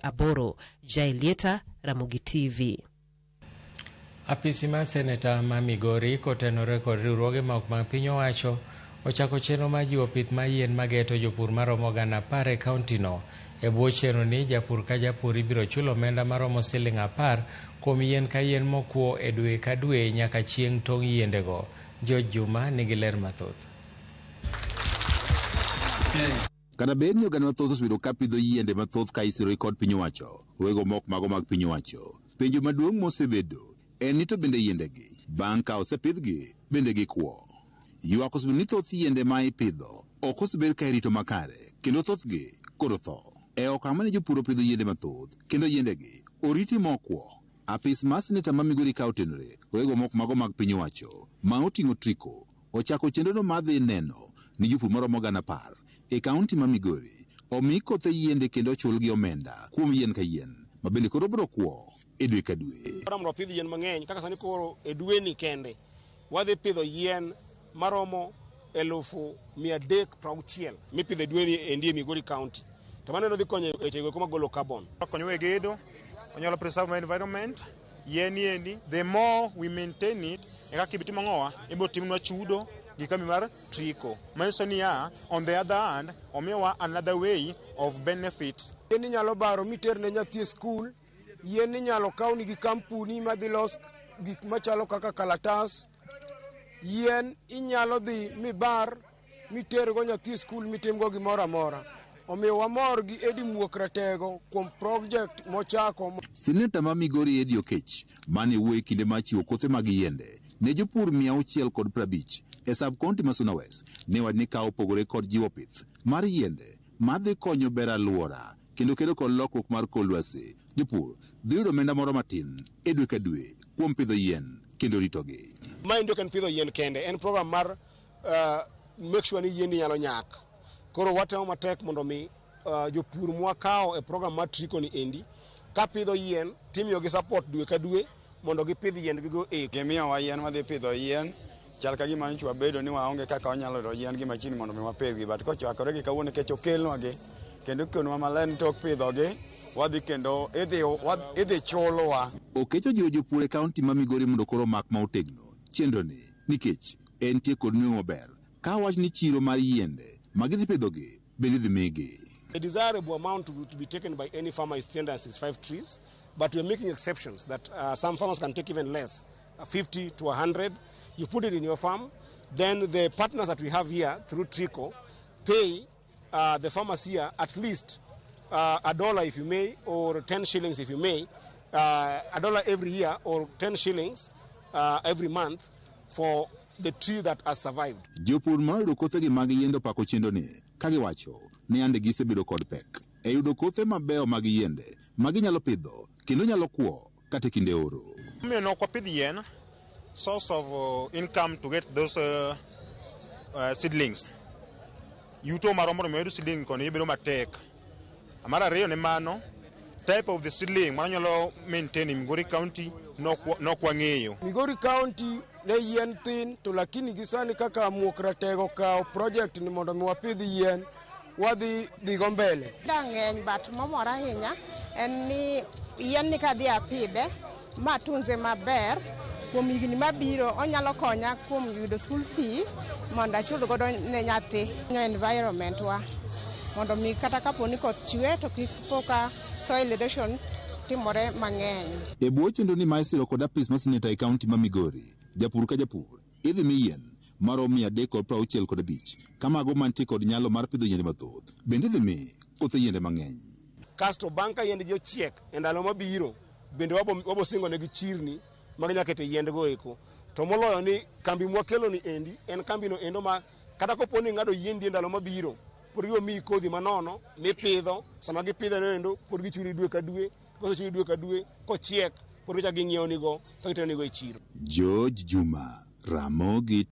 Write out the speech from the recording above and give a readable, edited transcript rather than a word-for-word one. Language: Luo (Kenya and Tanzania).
Aboro. Jailieta, Ramogi TV. Apisi ma seneta ma Migori kotenore kod riwruoge ma ok mag piny owacho ochako chenro ma jiwo pith ma yien mageto jopur maromo gana 10 e kauntino. E bwo chenro ni japur ka japur ibiro chulo omenda maromo Sh10 kuom yien ka yien mokuo e dwe ka dwe nyaka chieng' tong' yiendego. George Juma nigi ler mathoth. Kada bed ni oganda mathoth osebedo ka pidho yiende mathoth ka isiro kod piny owacho, wego mok mago mag piny owacho. Penjo maduong' mosebedo en ni to bende yiendegi bang' ka osepidhgi bende gikuo. Ywak osebedo ni thoth yiende ma ipidho ok osebed ka irito makare kendo thothgi koro tho. E okang' mane jopur opidho yiende mathoth kendo yiendegi oriti mokuo. Apis mar seneta ma Migori ka otenore wego mok mago mag piny owacho ma oting'o triko ochako chenrono mar dhi neno ni jopur maromo gana 10 e kaunti ma Migori omi kothe yiende kendo chulgi omenda kuom yien ka yien ma bende koro biro kuo e dwe ka dwe. Mondo pidh yien mang'eny kaka sani koro e dwe ni kende wadhi pidho yien maromo 360,000 mipidho e dwe ni e Migori County. To mano dhi konyo e tego kuma golo carbon. Konyo e gedo, onyalo preserve my environment. Yien endi, the more we maintain it, e kaka ibitimo ng'owa, ibiro timnwa chudo gi kambi mar Trico. Manyiso ni on the other hand, omiyowa another way of benefit. Yien inyalo baro miter ne nyathi e skul, yien inyalo kaw ni gi kampuni madhi los gik machalo kaka kalatas, yien inyalo dhi mibar miter go nyathi e skul mitimgo gimoro amora. Omiyo wamor gi Edi Muok Ratego kuom project mochako. Seneta ma Migori Edi Okech mane wuoyo e kinde ma chiwo kothe mag yiende ne jopur 650 e sub-county ma Suna West ne wach ni ka opogore kod jiwo pith mar yiende madhi konyo ber alwora kendo kedo kod lokruok mar kor lwasi. Jopur dhi yudo omenda moro matin e dwe ka dwe kuom pidho yien kendo ritogi. Maendi ok en pidho yien kende, en program mar make sure ni yien nyalo nyak. Koro watemo matek mondo mi jopur mwakawo e program mar Trico ni endi ka pidho yien timiyogi support dwe ka dwe mondo gipidh yiendgigo e. Gimiyowa yien wadhi pidho yien chal ka gima nyocha wabedo ni waonge kaka wanyalo yudo yien gi machini mondo mi wapidhgi, but kochakore gi kawuono nikech okelnwagi kendo ikonwa maler ni tok pidhogi wadhi kendo idhi chulowa. Okecho jiwo jopur e kaunti ma Migori mondo koro mak ma otegno chenroni nikech entie kod nweng'o maber ka wach ni chiro mar yiende magidhi pidhogi bende dhi migi. A desirable amount to be taken by any farmer is 365 trees, but we're making exceptions that some farmers can take even less, 50 to 100. You put it in your farm, then the partners that we have here through Trico pay the farmers here at least $1 if you may, or 10 shillings if you may, $1 every year or 10 shillings every month for the tree that has survived. Jopur moyudo kothegi mag yiende opako chenroni ka giwacho ni ande gisebedo kod pek e yudo kothe mabeyo mag yiende ma ginyalo pidho kendo nyalo kuo kata kinde oro. Omiyo nok wapidh yien, source of income to get those seedlings. Yuto maromo moyudo seedling kono bedo matek. Mar ariyo ne mano, type of the seedling manyalo maintain in Migori County nok wang'eyo. Migori County ne yien thin to lakini gisani kaka Muok Ratego kao project ni mondo mi wapidh yien wadhi dhigo mbele. Ng'eny but momora ahinya en ni yien ni kadhi apidhe matunze maber kuom higni mabiro onyalo konya kuom yudo school fee mondo achul godo ne nyathi environment wa mondo mi kata kaponi koth chwe to kik poka soil erosion timore mang'eny. E bwo chenro ni ma isiro kod apis ma seneta e kaunti ma Migori, japur ka japur idhi mi yien maromo 365 kamago mantie kod nyalo mar pidho yiende mathoth bende idhi mi kothe yiende mang'eny. Kasto bang' ka yiende jochiek e ndalo mabiro bende wabo singo negi chirni maginya kete yiendgo eko. To moloyo ni kambi mwakelo ni endi en kambi no endo ma kata koponi ng'ado yiendi e ndalo mabiro pod gibomiyi kodhi manono mipidho, sama gipidho no endo pod gichuri dwe ka dwe, kosechuri dwe ka dwe kochiek pod gichak ging'iewnigo to giteronigo e chiro. George Juma, Ramogi